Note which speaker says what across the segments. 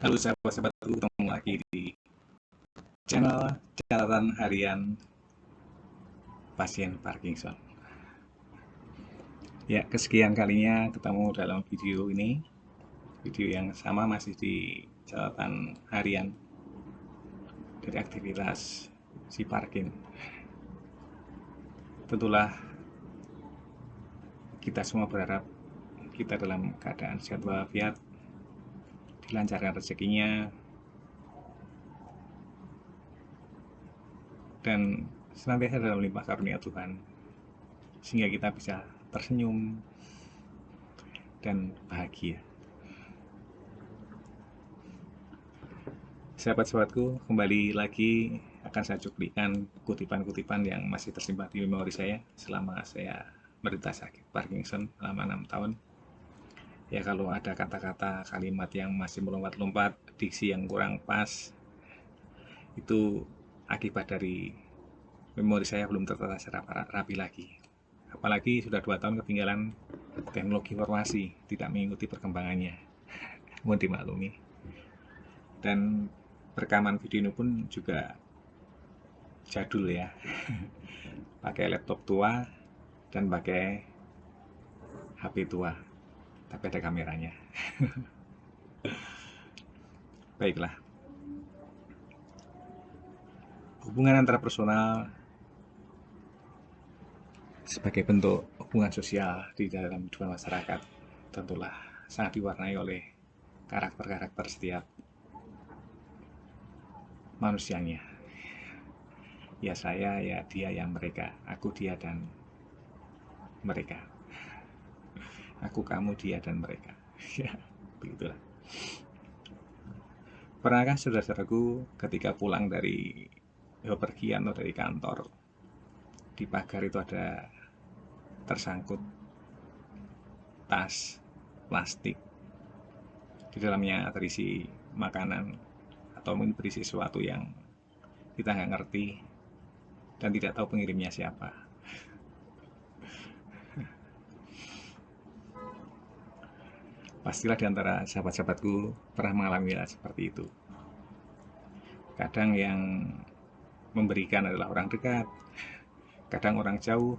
Speaker 1: Halo sahabat-sahabatku, ketemu lagi di channel catatan harian pasien Parkinson. Ya, kesekian kalinya ketemu dalam video ini. Video yang sama masih di catatan harian dari aktivitas si Parkin. Tentulah kita semua berharap kita dalam keadaan sehat walafiat, dilancarkan rezekinya, dan senantiasa dalam limpah karunia Tuhan, sehingga kita bisa tersenyum dan bahagia. Sahabat-sahabatku, kembali lagi akan saya cuplikan kutipan-kutipan yang masih tersimpan di memori saya selama saya menderita sakit Parkinson selama 6 tahun. Ya, kalau ada kata-kata kalimat yang masih melompat-lompat, diksi yang kurang pas, itu akibat dari memori saya belum tertata secara rapi lagi. Apalagi sudah 2 tahun ketinggalan teknologi informasi, tidak mengikuti perkembangannya. Mohon dimaklumi. Dan rekaman video ini pun juga jadul ya, pakai laptop tua dan pakai HP tua, tapi ada kameranya. Baiklah, hubungan antara personal sebagai bentuk hubungan sosial di dalam kehidupan masyarakat tentulah sangat diwarnai oleh karakter-karakter setiap manusianya. Ya saya, ya dia, ya mereka, aku, dia, dan mereka, aku, kamu, dia, dan mereka. Ya, begitulah. Pernahkah saudara-saudaraku ketika pulang dari bepergian atau dari kantor, di pagar itu ada tersangkut tas plastik, di dalamnya terisi makanan atau mungkin berisi sesuatu yang kita nggak ngerti dan tidak tahu pengirimnya siapa. Pastilah di antara sahabat-sahabatku pernah mengalami hal seperti itu. Kadang yang memberikan adalah orang dekat, kadang orang jauh,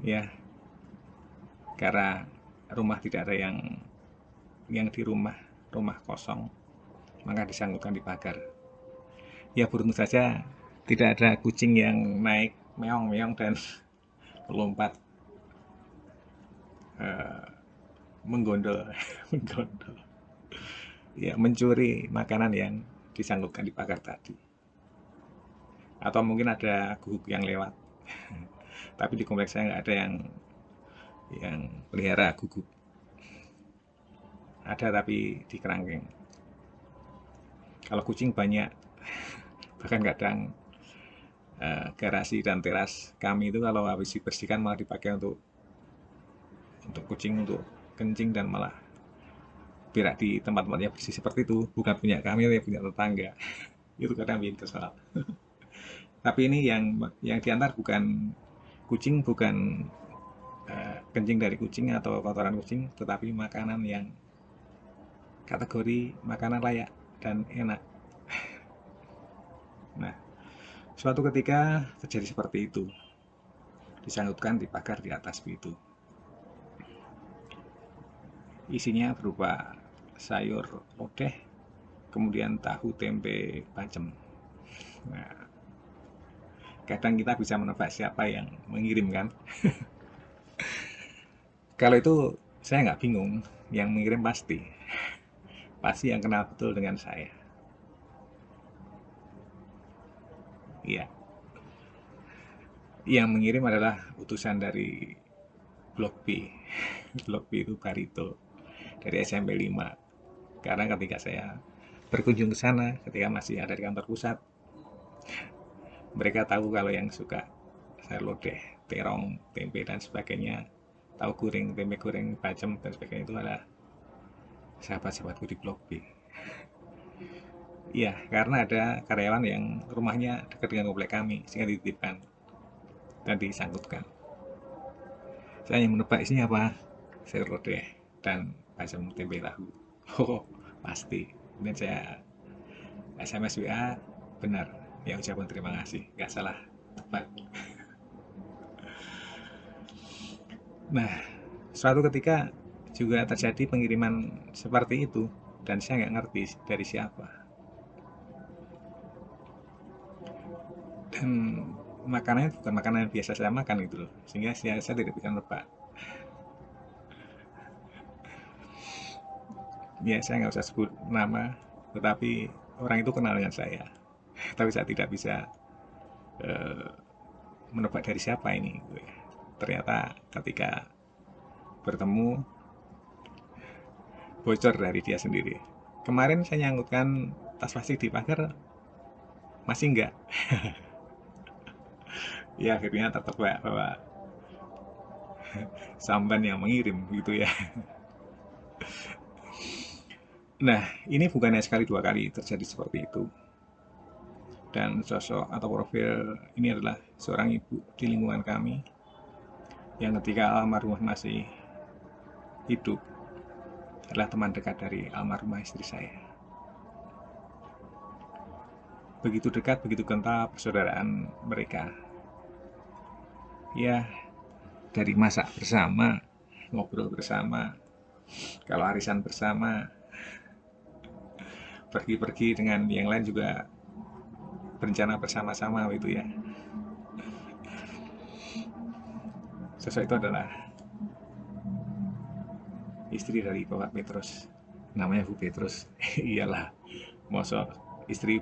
Speaker 1: ya, karena rumah tidak ada yang di rumah kosong, maka disanggupkan di pagar. Ya, beruntung saja tidak ada kucing yang naik meong-meong dan melompat menggondol ya, mencuri makanan yang disanggupkan di pagar tadi. Atau mungkin ada guguk yang lewat. Tapi di kompleks saya nggak ada yang pelihara guguk. Ada tapi di kerangkeng. Kalau kucing banyak, bahkan kadang garasi dan teras kami itu kalau habis dibersihkan malah dipakai untuk kucing untuk kencing dan malah berak di tempat-tempat yang bersih seperti itu. Bukan punya kami, tapi punya tetangga. Itu kadang bikin kesal. Tapi ini yang diantar bukan kucing, bukan kencing dari kucing atau kotoran kucing, tetapi makanan yang kategori makanan layak dan enak. Nah, suatu ketika terjadi seperti itu, disanggupkan di pagar di atas itu. Isinya berupa sayur lodeh, kemudian tahu, tempe, bacem. Nah, kadang kita bisa menebak siapa yang mengirim kan. Kalau itu saya nggak bingung, yang mengirim pasti yang kenal betul dengan saya. Iya, yang mengirim adalah utusan dari Blok B. Blok B itu Barito dari SMP 5. Karena ketika saya berkunjung ke sana, ketika masih ada di kantor pusat, mereka tahu kalau yang suka sayur lodeh, terong, tempe, dan sebagainya, tahu goreng, tempe goreng, bacem, dan sebagainya, itu adalah sahabat-sahabatku di Blok B. Iya, karena ada karyawan yang rumahnya dekat dengan komplek kami, sehingga dititipkan dan disangkutkan. Saya hanya menebak isinya apa, sayur lodeh dan bacem, tempe, tahu. Oh, pasti. Kemudian saya SMS WA, benar, ya ucapan terima kasih, nggak salah tepat. Nah, suatu ketika juga terjadi pengiriman seperti itu, dan saya nggak ngerti dari siapa. Dan makanannya bukan makanan yang biasa saya makan gitu loh, sehingga saya tidak bisa nebak. Ya, saya nggak usah sebut nama, tetapi orang itu kenal dengan saya. Tapi saya tidak bisa eh, menebak dari siapa ini, gitu ya. Ternyata ketika bertemu, bocor dari dia sendiri. Kemarin saya nyangkutkan tas plastik di pagar, masih enggak. Ya akhirnya tertebak bahwa samban yang mengirim gitu ya. Nah, ini bukannya sekali dua kali terjadi seperti itu. Dan sosok atau profil ini adalah seorang ibu di lingkungan kami yang ketika almarhumah masih hidup adalah teman dekat dari almarhumah istri saya. Begitu dekat, begitu kental persaudaraan mereka. Ya, dari masak bersama, ngobrol bersama, kalau arisan bersama, pergi-pergi dengan yang lain juga berencana bersama-sama gitu ya. Sosok itu adalah istri dari Bapak Petrus, namanya Bu Petrus. Iyalah, mosok istri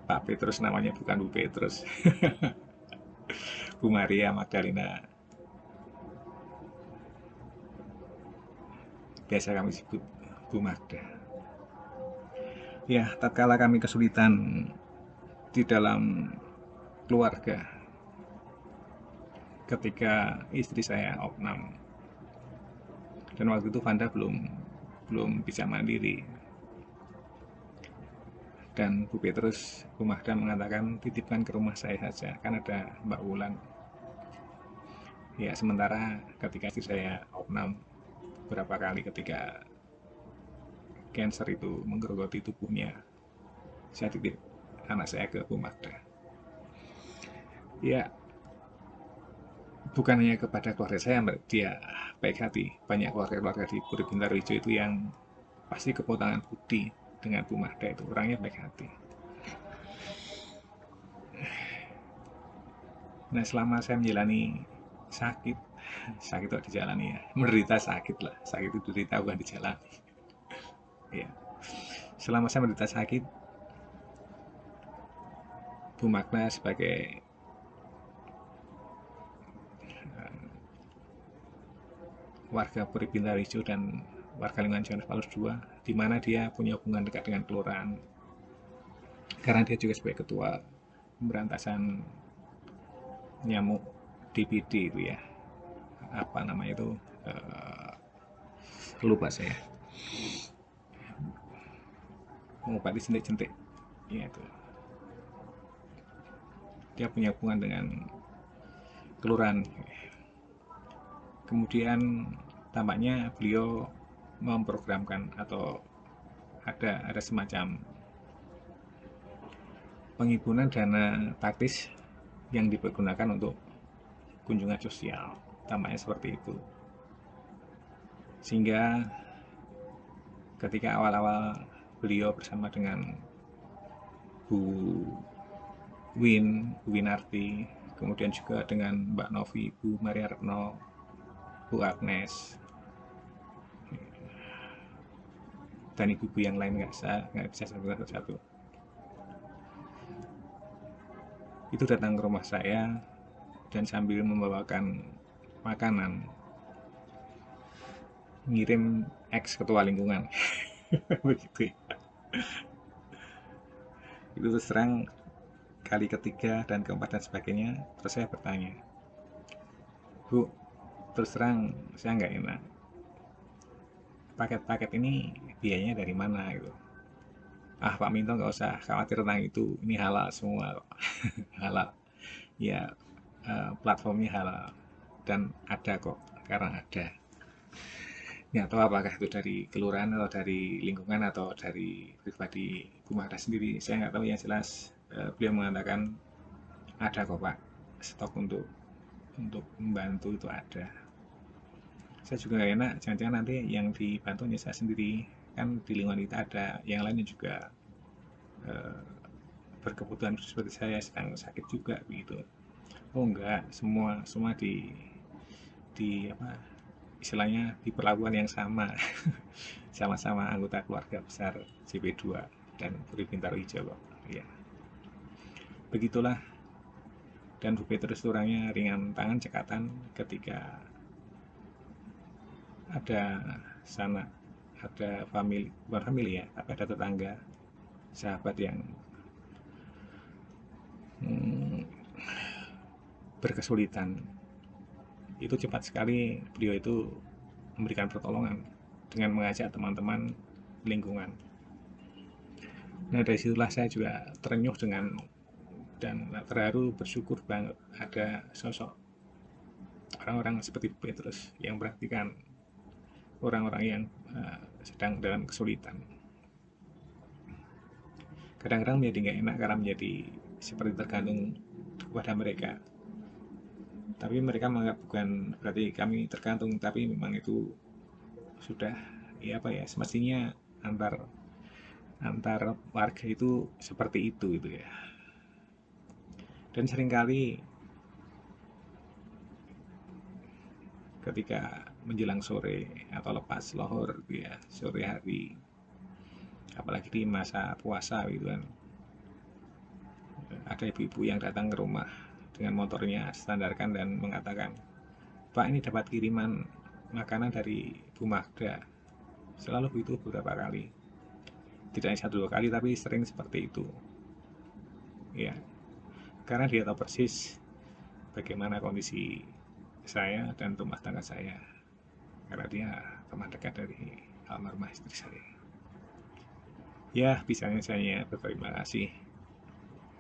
Speaker 1: Pak Petrus namanya bukan Bu Petrus. Bu Maria Magdalena, biasa kami sebut Bu Magda. Ya, tatkala kami kesulitan di dalam keluarga, ketika istri saya opnam, dan waktu itu Vanda belum bisa mandiri, dan Bu Petrus, Bu Magda mengatakan titipkan ke rumah saya saja, kan ada Mbak Wulan. Ya, sementara ketika istri saya opnam beberapa kali ketika cancer itu menggerogoti tubuhnya, saya titip anak saya ke Bu Magda. Ya, bukan hanya kepada keluarga saya, dia baik hati. Banyak keluarga-keluarga di Puri Bintaro Hijau itu yang pasti kepotangan budi dengan Bu Magda itu orangnya baik hati. Nah, selama saya menjalani sakit, sakit itu dijalani ya, menderita sakit lah, sakit itu derita bukan dijalani. Ya, selama saya menderita sakit, Bu Magda sebagai warga Puri Bintaro Hijau dan warga lingkungan Johannes Paulus II, di mana dia punya hubungan dekat dengan kelurahan, karena dia juga sebagai ketua pemberantasan nyamuk DBD itu ya, apa namanya itu, lupa saya, mengobati jentik-jentik ya itu. Dia punya hubungan dengan kelurahan. Kemudian tampaknya beliau memprogramkan atau ada semacam penghimpunan dana taktis yang dipergunakan untuk kunjungan sosial, tampaknya seperti itu. Sehingga ketika awal-awal beliau bersama dengan Bu Winarti, kemudian juga dengan Mbak Novi, Bu Maria Retno, Bu Agnes, dan ibu-ibu yang lain nggak bisa satu-satu. Itu datang ke rumah saya dan sambil membawakan makanan, ngirim ex ketua lingkungan. Begitu ya. Itu terus terang kali ketiga dan keempat dan sebagainya. Terus saya bertanya, Bu, terus terang saya nggak enak, paket-paket ini biayanya dari mana gitu. Ah, Pak Minto nggak usah khawatir tentang itu, ini halal semua kok. Halal ya, platformnya halal dan ada kok, sekarang ada. nggak tahu apakah itu dari kelurahan atau dari lingkungan atau dari pribadi Bu Mahda sendiri, saya nggak tahu. Yang jelas beliau mengatakan ada kok Pak, stok untuk membantu itu ada. Saya juga nggak enak, jangan-jangan nanti yang dibantu hanya saya sendiri, kan di lingkungan kita ada yang lainnya juga eh, berkebutuhan seperti saya, sedang sakit juga begitu. Oh enggak, semua semua di apa istilahnya diperlakukan yang sama. Sama-sama anggota keluarga besar CP2 dan Puri Bintaro Hijau kok. Ya, begitulah. Dan Bu Petrus orangnya ringan tangan cekatan ketika ada sana ada family, bukan family ya, tapi ada tetangga, sahabat yang hmm, berkesulitan. Itu cepat sekali beliau itu memberikan pertolongan dengan mengajak teman-teman lingkungan. Nah dari situlah saya juga terenyuh dengan dan terharu, bersyukur banget ada sosok orang-orang seperti Petrus yang perhatikan orang-orang yang sedang dalam kesulitan. Kadang-kadang menjadi nggak enak karena menjadi seperti tergantung kepada mereka. Tapi mereka menganggap bukan berarti kami tergantung, tapi memang itu sudah ya apa ya, semestinya antar antar warga itu seperti itu gitu ya. Dan seringkali ketika menjelang sore atau lepas lohor ya, sore hari, apalagi di masa puasa gitu kan, ada ibu-ibu yang datang ke rumah dengan motornya standarkan dan mengatakan, Pak ini dapat kiriman makanan dari Bu Magda. Selalu begitu beberapa kali, tidak hanya satu dua kali tapi sering seperti itu ya, karena dia tahu persis bagaimana kondisi saya dan rumah tangga saya, karena dia teman dekat dari almarhumah istri saya. Ya, bisanya saya berterima kasih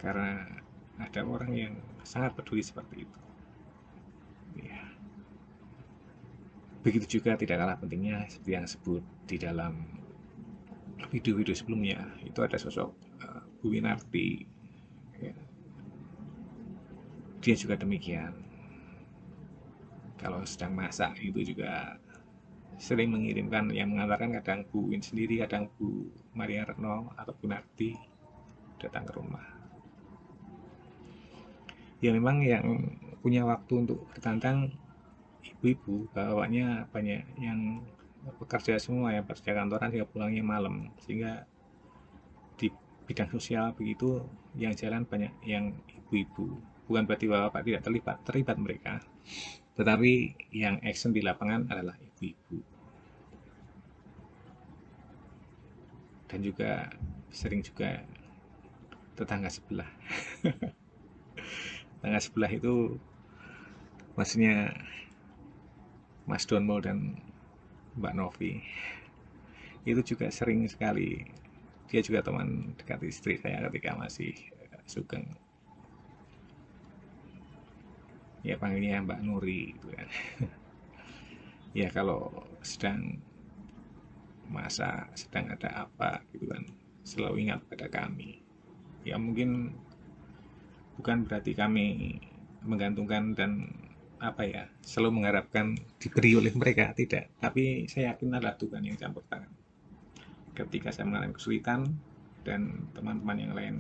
Speaker 1: karena ada orang yang sangat peduli seperti itu. Ya, begitu juga tidak kalah pentingnya seperti yang disebut di dalam video-video sebelumnya, itu ada sosok Bu Winarti. Ya, dia juga demikian. Kalau sedang masak itu juga sering mengirimkan yang mengantarkan, kadang Bu Win sendiri, kadang Bu Maria Retno atau Bu Narti datang ke rumah. Ya memang yang punya waktu untuk bertantang ibu-ibu, bawanya banyak yang bekerja semua ya, pekerja kantoran sehingga pulangnya malam, sehingga di bidang sosial begitu yang jalan banyak yang ibu-ibu. Bukan berarti bapak tidak terlibat mereka, tetapi yang action di lapangan adalah ibu-ibu. Dan juga sering juga tetangga sebelah. Tetangga sebelah itu maksudnya Mas Donmo dan Mbak Novi, itu juga sering sekali, dia juga teman dekat istri saya ketika masih Sugeng, ya panggilnya Mbak Nuri gitu kan. Ya kalau sedang masa, sedang ada apa gitu kan, selalu ingat pada kami. Ya mungkin bukan berarti kami menggantungkan dan apa ya, selalu mengharapkan diberi oleh mereka, tidak, tapi saya yakin adalah Tuhan yang campur tangan ketika saya mengalami kesulitan dan teman-teman yang lain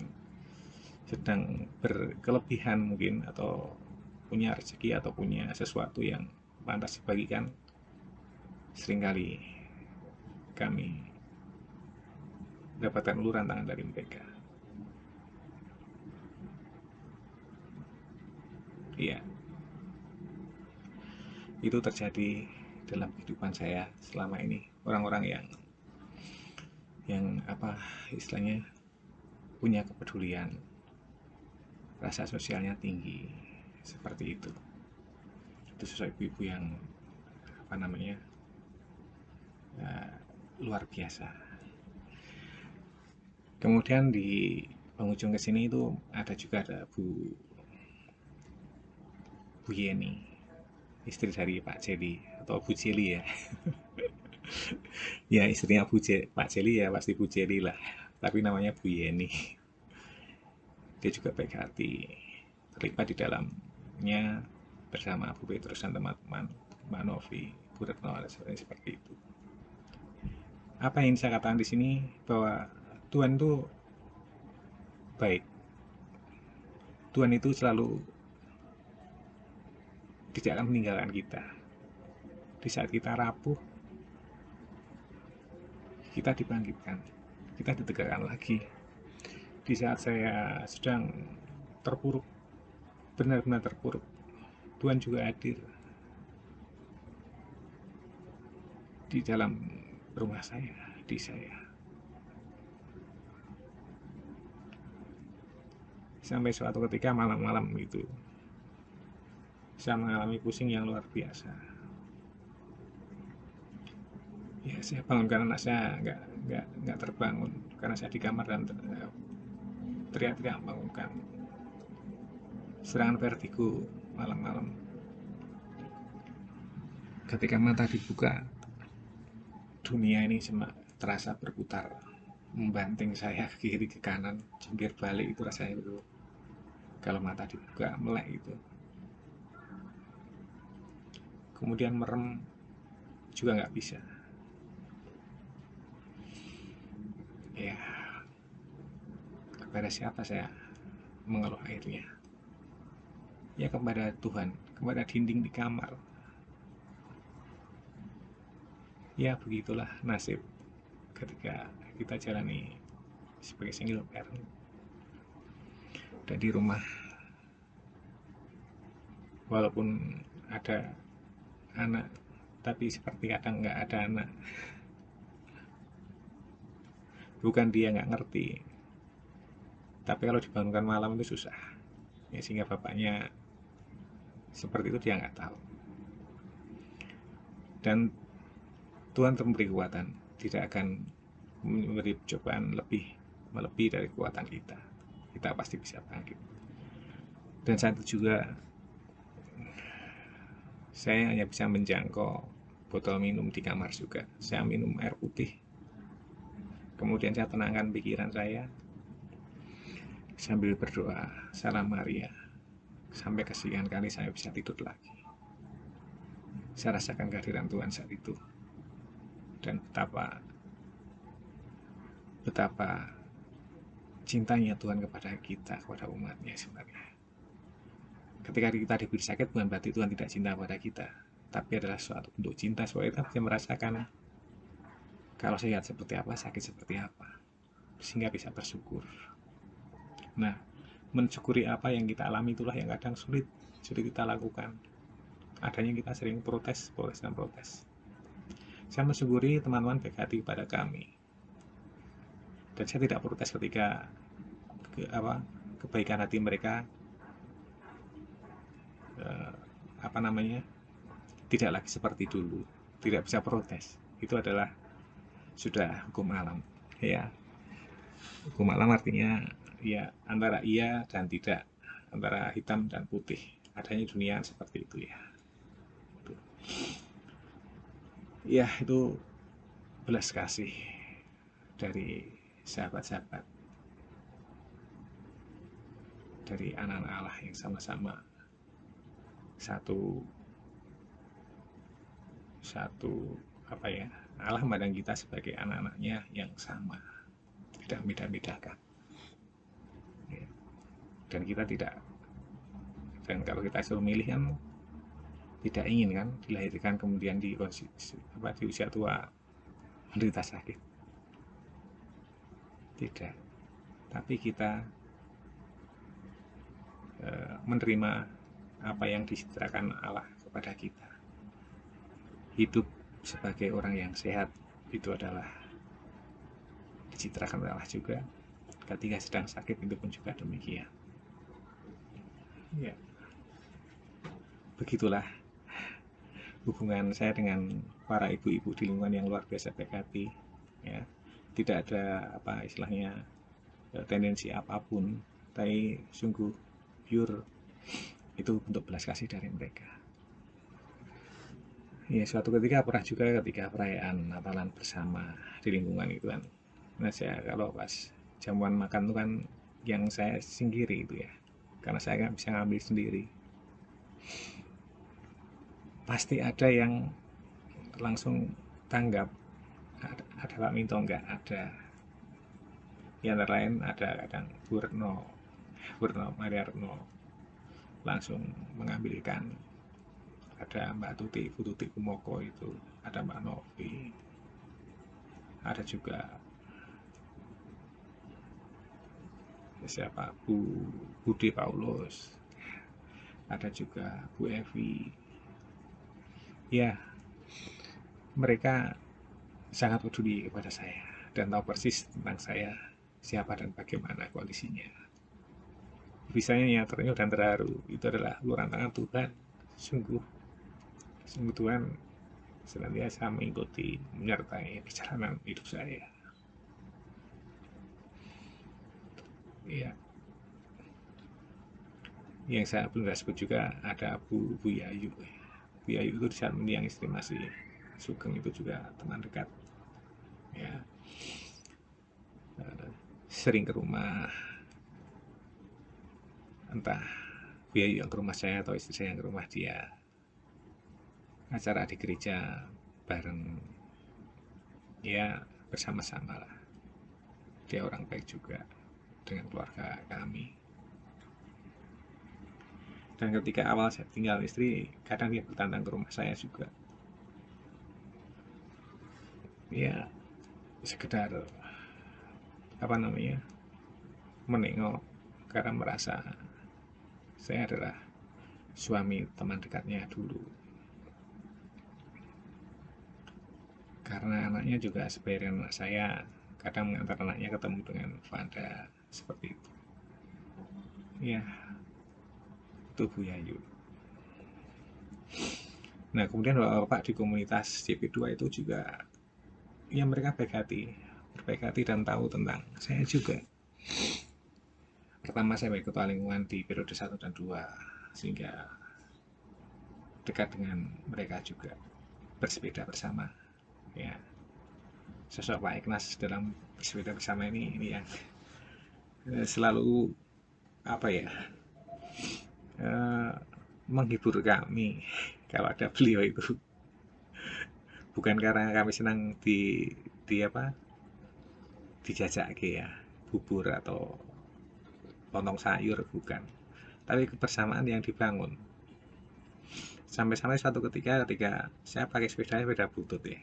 Speaker 1: sedang berkelebihan mungkin, atau punya rezeki atau punya sesuatu yang pantas dibagikan. Seringkali kami mendapatkan uluran tangan dari mereka. Iya, itu terjadi dalam kehidupan saya selama ini. Orang-orang yang apa istilahnya, punya kepedulian, rasa sosialnya tinggi, seperti itu. Itu sosok ibu-ibu yang apa namanya, luar biasa. Kemudian di penghujung ke sini itu ada Bu Yeni, istri dari Pak Jeli atau Bu Jeli ya. Ya istrinya Pak Jeli ya pasti Bu Jeli lah, tapi namanya Bu Yeni. Dia juga baik hati, terlibat di dalamnya bersama Bu Petrus dan teman-teman, Mbak Novi, Bu Retno, dan sebagainya seperti itu. Apa yang saya katakan di sini bahwa Tuhan itu baik. Tuhan itu selalu tidak akan meninggalkan kita. Di saat kita rapuh, kita dibangkitkan, kita ditegakkan lagi. Di saat saya sedang terpuruk, benar-benar terpuruk, Tuhan juga hadir di dalam rumah saya, di saya. Sampai suatu ketika malam-malam itu, saya mengalami pusing yang luar biasa. Ya, saya bangun karena anak saya nggak terbangun karena saya di kamar dan teriak-teriak membangunkan. Serangan vertigo malam-malam. Ketika mata dibuka, dunia ini cuma terasa berputar, membanting saya ke kiri ke kanan, jungkir balik itu rasanya itu. Kalau mata dibuka melek itu. Kemudian merem juga nggak bisa. Ya, kepada siapa saya mengeluh akhirnya? Ya kepada Tuhan, kepada dinding di kamar. Ya begitulah nasib ketika kita jalani sebagai single parent dan di rumah, walaupun ada anak tapi seperti kadang nggak ada anak. Bukan dia nggak ngerti, tapi kalau dibangunkan malam itu susah ya, sehingga bapaknya seperti itu dia nggak tahu. Dan Tuhan memberi kekuatan, tidak akan memberi cobaan melebihi dari kekuatan kita. Kita pasti bisa bangkit. Dan saat itu juga saya hanya bisa menjangkau botol minum di kamar juga. Saya minum air putih. Kemudian saya tenangkan pikiran saya sambil berdoa Salam Maria. Sampai kesekian kali saya bisa tidur lagi. Saya rasakan kehadiran Tuhan saat itu. Dan betapa cintanya Tuhan kepada kita, kepada umatnya sebenarnya. Ketika kita diberi sakit, bukan berarti Tuhan tidak cinta kepada kita, tapi adalah suatu bentuk cinta supaya kita bisa merasakan kalau sehat seperti apa, sakit seperti apa, sehingga bisa bersyukur. Nah, mensyukuri apa yang kita alami itulah yang kadang sulit kita lakukan. Adanya kita sering protes. Saya mensyukuri teman-teman baik hati kepada kami, dan saya tidak protes ketika kebaikan hati mereka tidak lagi seperti dulu, tidak bisa protes. Itu adalah sudah hukum alam ya. Hukum alam artinya ya antara iya dan tidak, antara hitam dan putih, adanya dunia seperti itu ya. Ya itu belas kasih dari sahabat-sahabat, dari anak-anak Allah yang sama-sama satu Allah memandang kita sebagai anak-anaknya yang sama, tidak beda-bedakan ya. Dan kalau kita suruh milih kan tidak ingin kan dilahirkan kemudian di usia tua menderita sakit, tidak. Tapi kita menerima apa yang disediakan Allah kepada kita. Hidup sebagai orang yang sehat itu adalah dicitrakan oleh Allah juga. Ketika sedang sakit itu pun juga demikian ya. Begitulah hubungan saya dengan para ibu-ibu di lingkungan yang luar biasa baik hati ya. Tidak ada istilahnya tendensi apapun, tapi sungguh pure. Itu bentuk belas kasih dari mereka. Ya, suatu ketika pernah juga ketika perayaan Natalan bersama di lingkungan itu kan. Nah, saya kalau pas jamuan makan itu kan yang saya singkiri itu ya, karena saya nggak bisa ngambil sendiri. Pasti ada yang langsung tanggap, ada Pak Minto nggak ada. Yang antara lain ada kadang Burno Mariarno langsung mengambilkan, ada Mbak Tuti Bu Tuti Kumoko itu, ada Mbak Novi, ada juga siapa Budi Paulus, ada juga Bu Evi. Ya, mereka sangat peduli kepada saya dan tahu persis tentang saya, siapa dan bagaimana kondisinya. Bisanya nyatanya dan terharu, itu adalah uluran tangan Tuhan. Sungguh, sungguh Tuhan senantiasa mengikuti, menyertai perjalanan hidup saya. Iya, yang saya belum sebut juga ada Bu Yayu. Bu Yayu itu di saat mendiang istri masih Sugeng itu juga teman dekat. Ya, sering ke rumah, entah Bu Yayu yang ke rumah saya atau istri saya yang ke rumah dia. Acara di gereja bareng, ya bersama-sama lah. Dia orang baik juga dengan keluarga kami. Dan ketika awal saya tinggal istri, kadang dia bertantang ke rumah saya juga. Ya, sekedar apa namanya, menengok, karena merasa saya adalah suami teman dekatnya dulu. Karena anaknya juga sebagai anak saya, kadang mengantar anaknya ketemu dengan Fanda seperti itu. Ya, itu Bu Yayu. Nah, kemudian bapak di komunitas CP2 itu juga, ya mereka baik hati, berbaik hati dan tahu tentang saya juga. Pertama saya sebagai ketua lingkungan di periode 1 dan 2, sehingga dekat dengan mereka juga, bersepeda bersama. Ya, sosok Pak Ignas dalam bersepeda bersama ini yang selalu apa ya, eh, menghibur kami kalau ada beliau itu. Bukan karena kami senang di apa, dijajak ya bubur atau lontong sayur, bukan, tapi kebersamaan yang dibangun. Sampai-sampai suatu ketika saya pakai sepeda butut ya,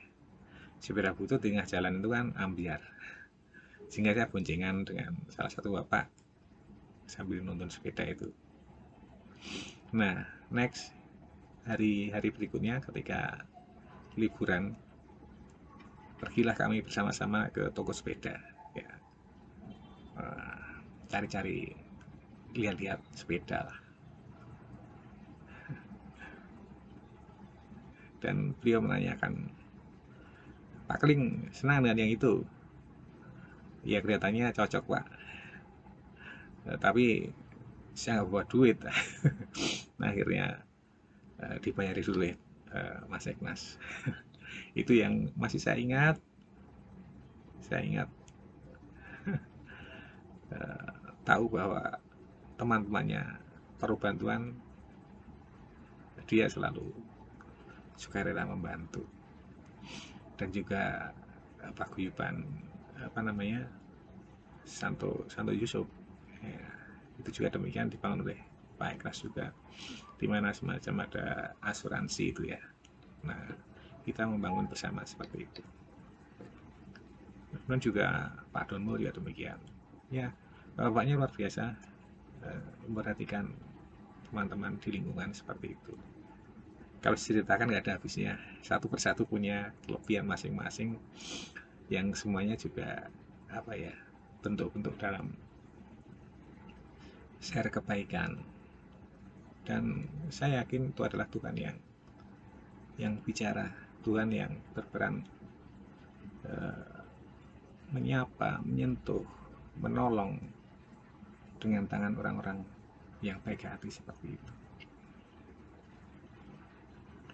Speaker 1: sepeda butut di tengah jalan itu kan ambiar, sehingga saya boncengan dengan salah satu bapak sambil nonton sepeda itu. Nah, next hari-hari berikutnya ketika liburan, pergilah kami bersama-sama ke toko sepeda ya, cari-cari, lihat-lihat sepeda lah. Dan beliau menanyakan, Pak Keling senang dengan yang itu? Ya kelihatannya cocok Pak, tapi saya nggak bawa duit. Nah, akhirnya dibayari dulu ya Mas Ignas. Itu yang masih saya ingat. Saya ingat tahu bahwa teman-temannya perlu bantuan, dia selalu sukarela membantu. Dan juga paguyuban apa namanya, Santo Yusuf ya, itu juga demikian dibangun oleh Pak Ignas juga, di mana semacam ada asuransi itu ya. Nah, kita membangun bersama seperti itu. Kemudian juga Pak Donmo juga demikian. Ya, bapaknya luar biasa, memperhatikan teman-teman di lingkungan seperti itu. Kalau diceritakan nggak ada habisnya, satu persatu punya kelebihan masing-masing, yang semuanya juga apa ya, bentuk-bentuk dalam share kebaikan. Dan saya yakin itu adalah Tuhan yang bicara, Tuhan yang berperan menyapa, menyentuh, menolong dengan tangan orang-orang yang baik hati seperti itu.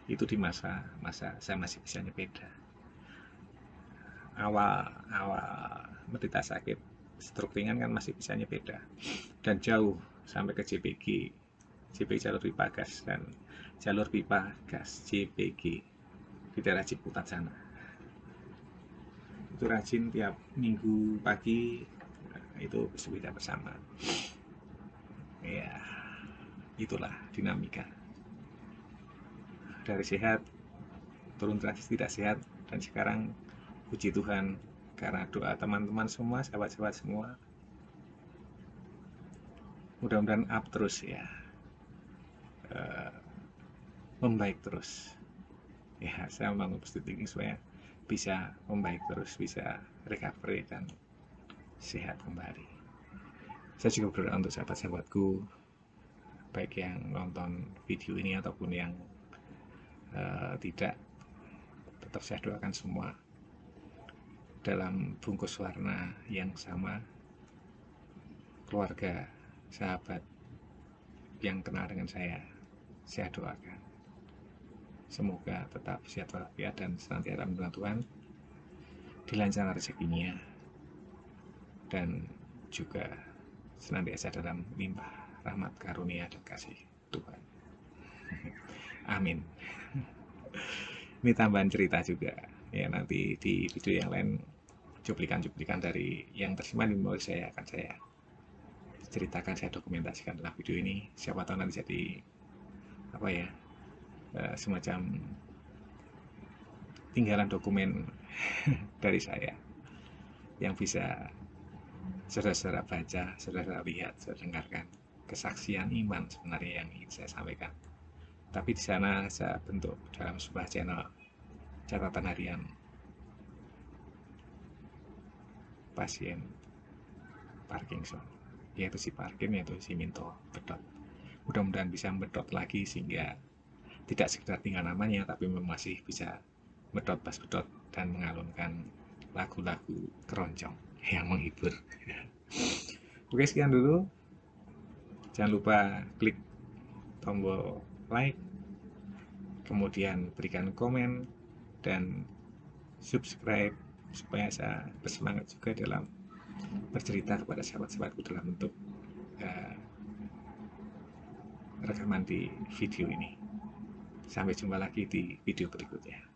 Speaker 1: itu di masa saya masih bisa nyepeda. Awal menderita sakit stroke ringan kan masih bisa nyepeda, dan jauh sampai ke JPG jalur pipa gas, dan jalur pipa gas JPG di daerah Ciputat sana. Itu rajin tiap minggu pagi itu bersepeda bersama. Ya, itulah dinamika dari sehat turun drastis tidak sehat, dan sekarang puji Tuhan karena doa teman-teman semua, sahabat-sahabat semua, mudah-mudahan up terus ya, membaik terus ya. Saya membangun positif thinking supaya bisa membaik terus, bisa recovery dan sehat kembali. Saya juga berdoa untuk sahabat-sahabatku, baik yang nonton video ini ataupun yang tidak, tetap saya doakan semua dalam bungkus warna yang sama, keluarga, sahabat yang kenal dengan saya doakan semoga tetap sehat walafiat dan senantiasa mendoakan Tuhan, dilancarkan rezekinya, dan juga senantiasa dalam limpah rahmat karunia dan kasih Tuhan. Amin. Ini tambahan cerita juga ya, nanti di video yang lain cuplikan-cuplikan dari yang tersimpan di memori saya akan saya ceritakan, saya dokumentasikan dalam video ini. Siapa tahu nanti jadi apa ya, semacam tinggalan dokumen dari saya yang bisa saudara-saudara baca, saudara lihat, saudara dengarkan kesaksian iman sebenarnya yang ingin saya sampaikan. Tapi di sana saya bentuk dalam sebuah channel catatan harian pasien Parkinson, yaitu si Parkin, yaitu si Minto Bedot. Mudah-mudahan bisa bedot lagi sehingga tidak sekedar tinggal namanya, tapi masih bisa bedot pas bedot dan mengalunkan lagu-lagu keroncong yang menghibur. Oke, sekian dulu. Jangan lupa klik tombol like, kemudian berikan komen dan subscribe supaya saya bersemangat juga dalam bercerita kepada sahabat-sahabatku dalam bentuk rekaman di video ini. Sampai jumpa lagi di video berikutnya.